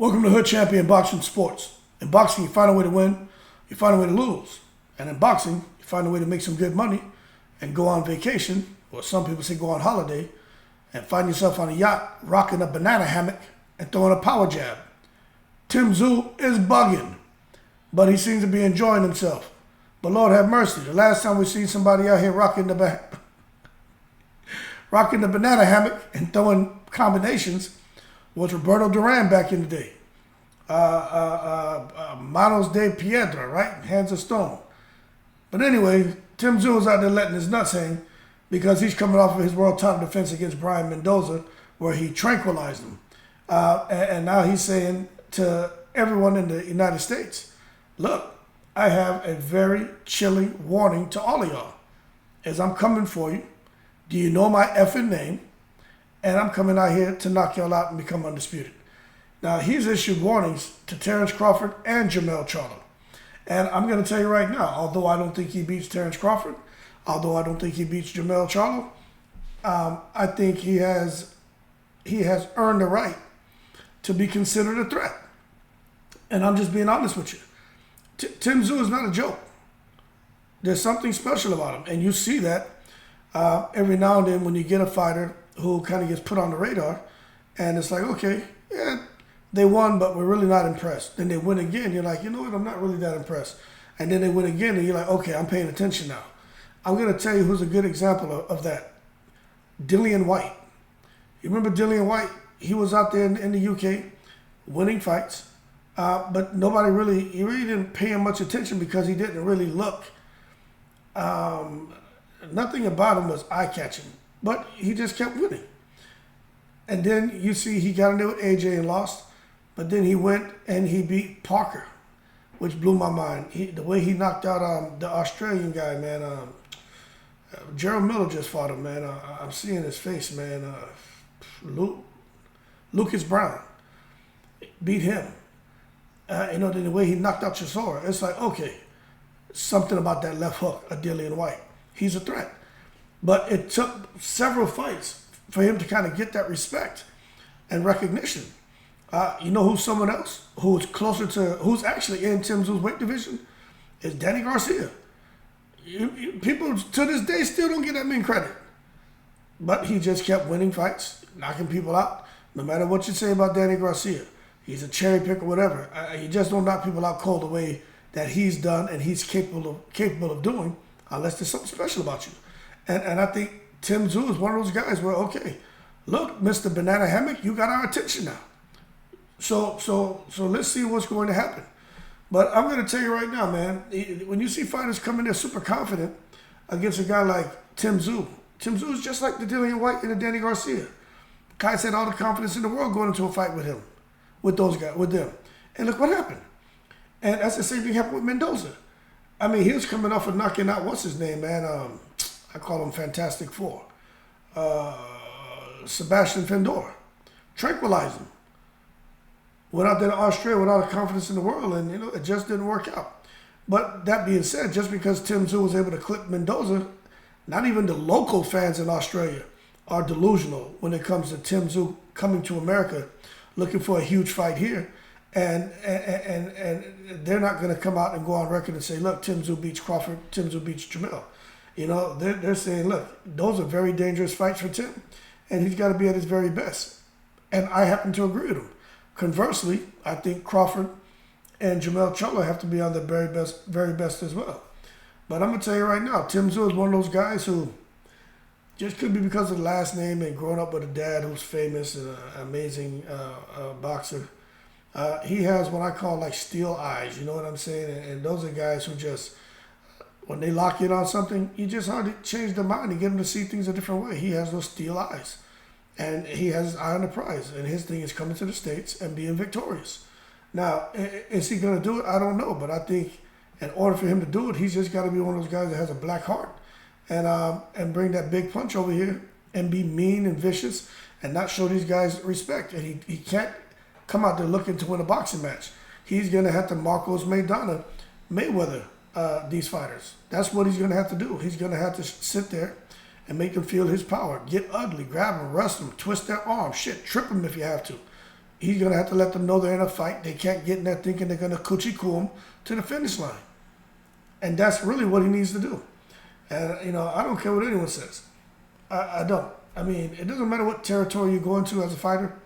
Welcome to Hood Champion Boxing Sports. In boxing, you find a way to win, you find a way to lose. And in boxing, you find a way to make some good money and go on vacation, or some people say go on holiday, and find yourself on a yacht rocking a banana hammock and throwing a power jab. Tszyu is bugging, but he seems to be enjoying himself. But Lord have mercy, the last time we seen somebody out here rocking the banana hammock and throwing combinations was Roberto Duran back in the day. Manos de Piedra, right? Hands of stone. But anyway, Tszyu is out there letting his nuts hang because he's coming off of his world title defense against Brian Mendoza where he tranquilized him. And now he's saying to everyone in the United States, look, I have a very chilling warning to all of y'all. As I'm coming for you, do you know my effing name? And I'm coming out here to knock y'all out and become undisputed. Now, he's issued warnings to Terrence Crawford and Jermell Charlo. And I'm going to tell you right now, although I don't think he beats Terrence Crawford, although I don't think he beats Jermell Charlo, I think he has earned the right to be considered a threat. And I'm just being honest with you. Tszyu is not a joke. There's something special about him. And you see that every now and then when you get a fighter who kind of gets put on the radar, and it's like, okay, yeah, they won, but we're really not impressed. Then they win again. You're like, you know what, I'm not really that impressed. And then they win again, and you're like, okay, I'm paying attention now. I'm going to tell you who's a good example of that. Dillian Whyte. You remember Dillian Whyte? He was out there in the UK winning fights, but nobody really didn't pay him much attention because he didn't really look. Nothing about him was eye-catching. But he just kept winning. And then you see he got in there with AJ and lost. But then he went and he beat Parker, which blew my mind. The way he knocked out the Australian guy, man. Gerald Miller just fought him, man. I'm seeing his face, man. Lucas Brown beat him. The way he knocked out Chisora. It's like, okay, something about that left hook of Dillian Whyte. He's a threat. But it took several fights for him to kind of get that respect and recognition. You know who's someone else who's closer to, who's actually in Tszyu's weight division? Is Danny Garcia. People to this day still don't get that man credit. But he just kept winning fights, knocking people out. No matter what you say about Danny Garcia, he's a cherry picker, whatever. You just don't knock people out cold the way that he's done and he's capable of doing, unless there's something special about you. And I think Tszyu is one of those guys where, okay, look, Mr. Banana Hammock, you got our attention now. So let's see what's going to happen. But I'm going to tell you right now, man, when you see fighters come in there super confident against a guy like Tszyu is just like the Dillian Whyte and the Danny Garcia. Guys had all the confidence in the world going into a fight with him, with those guys, with them. And look what happened. And that's the same thing happened with Mendoza. I mean, he was coming off of knocking out, what's his name, man? I call him Fantastic Four. Sebastian Fendor. Tranquilized him. Went out there to Australia with all the confidence in the world, and it just didn't work out. But that being said, just because Tszyu was able to clip Mendoza, not even the local fans in Australia are delusional when it comes to Tszyu coming to America looking for a huge fight here. And they're not going to come out and go on record and say, look, Tszyu beats Crawford, Tszyu beats Jermell. They're saying, look, those are very dangerous fights for Tim, and he's got to be at his very best. And I happen to agree with him. Conversely, I think Crawford and Jermell Charlo have to be on their very best as well. But I'm going to tell you right now, Tszyu is one of those guys who just could be because of the last name and growing up with a dad who's famous and an amazing boxer. He has what I call like steel eyes, you know what I'm saying? And those are guys who just, when they lock in on something, you just hard to change their mind and get them to see things a different way. He has those steel eyes. And he has his eye on the prize. And his thing is coming to the States and being victorious. Now, is he going to do it? I don't know. But I think in order for him to do it, he's just got to be one of those guys that has a black heart. And bring that big punch over here and be mean and vicious and not show these guys respect. And he can't come out there looking to win a boxing match. He's going to have to Marcos Mayweather these fighters. That's what he's going to have to do. He's going to have to sit there and make them feel his power. Get ugly, grab them, wrestle them, twist their arm, shit, trip them if you have to. he's going to have to let them know they're in a fight. They can't get in there thinking they're going to coochie-coo him to the finish line. And that's really what he needs to do. And, I don't care what anyone says. I don't. I mean, it doesn't matter what territory you go into as a fighter.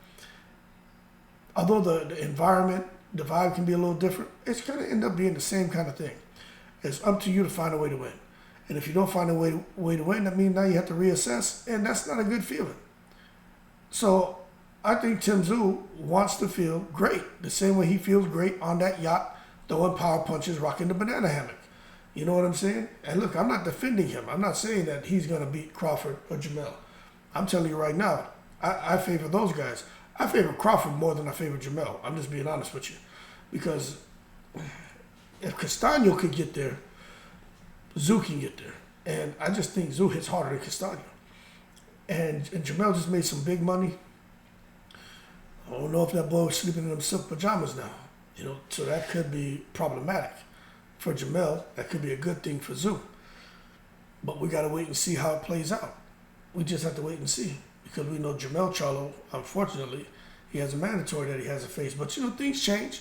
Although the environment, the vibe can be a little different, it's going to end up being the same kind of thing. It's up to you to find a way to win. And if you don't find a way to win, that means now you have to reassess, and that's not a good feeling. So I think Tszyu wants to feel great, the same way he feels great on that yacht, throwing power punches, rocking the banana hammock. You know what I'm saying? And look, I'm not defending him. I'm not saying that he's going to beat Crawford or Jamel. I'm telling you right now, I favor those guys. I favor Crawford more than I favor Jamel. I'm just being honest with you. Because if Castaño could get there, Tszyu can get there. And I just think Tszyu hits harder than Castaño. And Jamel just made some big money. I don't know if that boy was sleeping in them silk pajamas now. So that could be problematic for Jamel. That could be a good thing for Tszyu. But we got to wait and see how it plays out. We just have to wait and see. Because we know Jamel Charlo, unfortunately, he has a mandatory that he has to face. But, things change.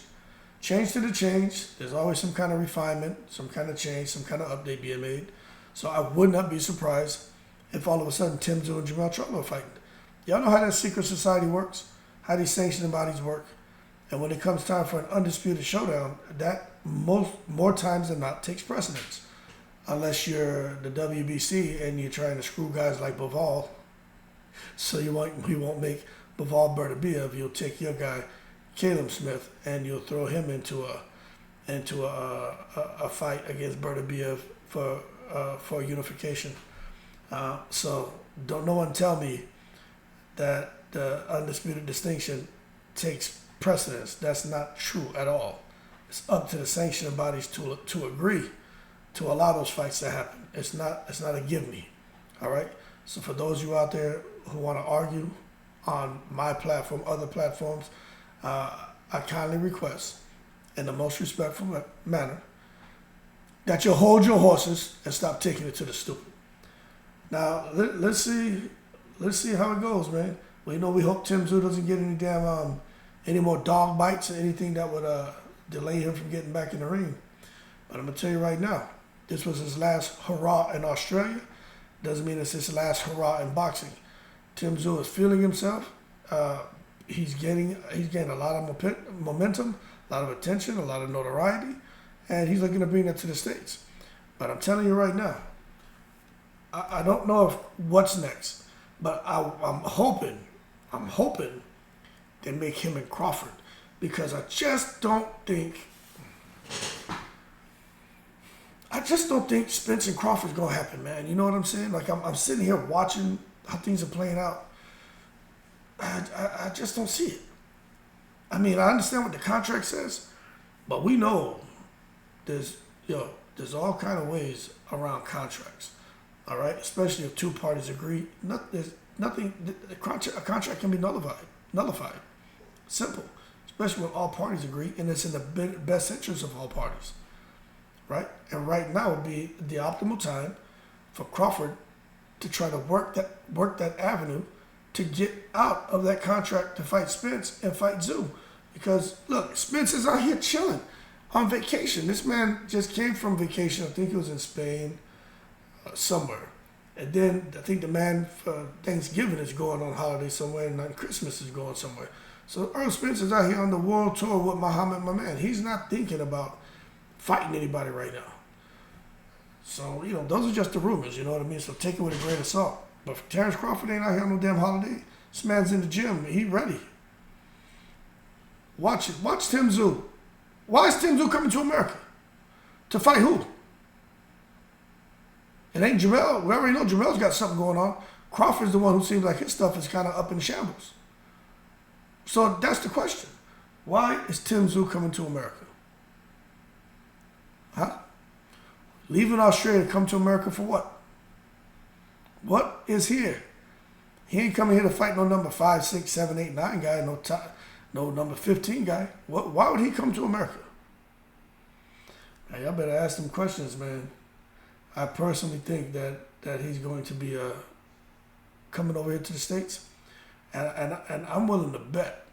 Change to the change. There's always some kind of refinement, some kind of change, some kind of update being made. So I would not be surprised if all of a sudden Tszyu and Jamel Charlo are fighting. Y'all know how that secret society works, how these sanctioning bodies work. And when it comes time for an undisputed showdown, that more times than not takes precedence. Unless you're the WBC and you're trying to screw guys like Bivol. So you won't make Bivol Bertabiev. You'll take your guy, Caleb Smith, and you'll throw him into a fight against Bertabiev for unification. So don't no one tell me that the undisputed distinction takes precedence. That's not true at all. It's up to the sanctioning bodies to agree to allow those fights to happen. It's not a give me. All right. So for those of you out there who want to argue on my platform, other platforms, I kindly request, in the most respectful manner, that you hold your horses and stop taking it to the stupid. Now let's see how it goes, man. We hope Tszyu doesn't get any more dog bites or anything that would delay him from getting back in the ring. But I'm gonna tell you right now, this was his last hurrah in Australia. Doesn't mean it's his last hurrah in boxing. Tszyu is feeling himself. He's getting a lot of momentum, a lot of attention, a lot of notoriety, and he's looking to bring that to the States. But I'm telling you right now, I don't know what's next, but I'm hoping they make him and Crawford, because I just don't think Spence and Crawford's gonna happen, man. You know what I'm saying? Like I'm sitting here watching how things are playing out. I just don't see it. I mean, I understand what the contract says, but we know there's all kind of ways around contracts. All right, especially if two parties agree. There's nothing. A contract can be nullified. Simple. Especially when all parties agree, and it's in the best interest of all parties. Right? And right now would be the optimal time for Crawford to try to work that avenue to get out of that contract to fight Spence and fight Tszyu. Because look, Spence is out here chilling on vacation. This man just came from vacation. I think he was in Spain, somewhere. And then I think the man for Thanksgiving is going on holiday somewhere, and then Christmas is going somewhere. So Earl Spence is out here on the world tour with Muhammad, my man. He's not thinking about fighting anybody right now. So, those are just the rumors, you know what I mean? So take it with a grain of salt. But Terrence Crawford ain't out here on no damn holiday. This man's in the gym. He ready. Watch it. Watch Tszyu. Why is Tszyu coming to America? To fight who? It ain't Jamel. We already know Jamel's got something going on. Crawford's the one who seems like his stuff is kind of up in shambles. So that's the question. Why is Tszyu coming to America? Huh? Leaving Australia to come to America for what? What is here? He ain't coming here to fight no number 5, 6, 7, 8, 9 guy, no number 15 guy. Why would he come to America? Now, y'all better ask them questions, man. I personally think that he's going to be coming over here to the States. And I'm willing to bet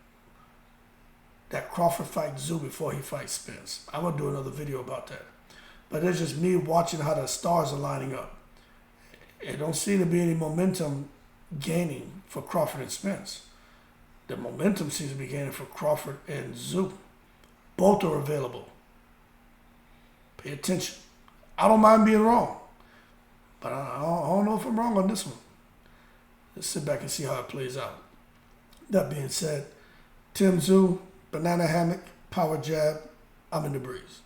that Crawford fight Tszyu before he fights Spence. I'm going to do another video about that. But it's just me watching how the stars are lining up. It don't seem to be any momentum gaining for Crawford and Spence. The momentum seems to be gaining for Crawford and Tszyu. Both are available. Pay attention. I don't mind being wrong. But I don't know if I'm wrong on this one. Let's sit back and see how it plays out. That being said, Tszyu, banana hammock, power jab, I'm in the breeze.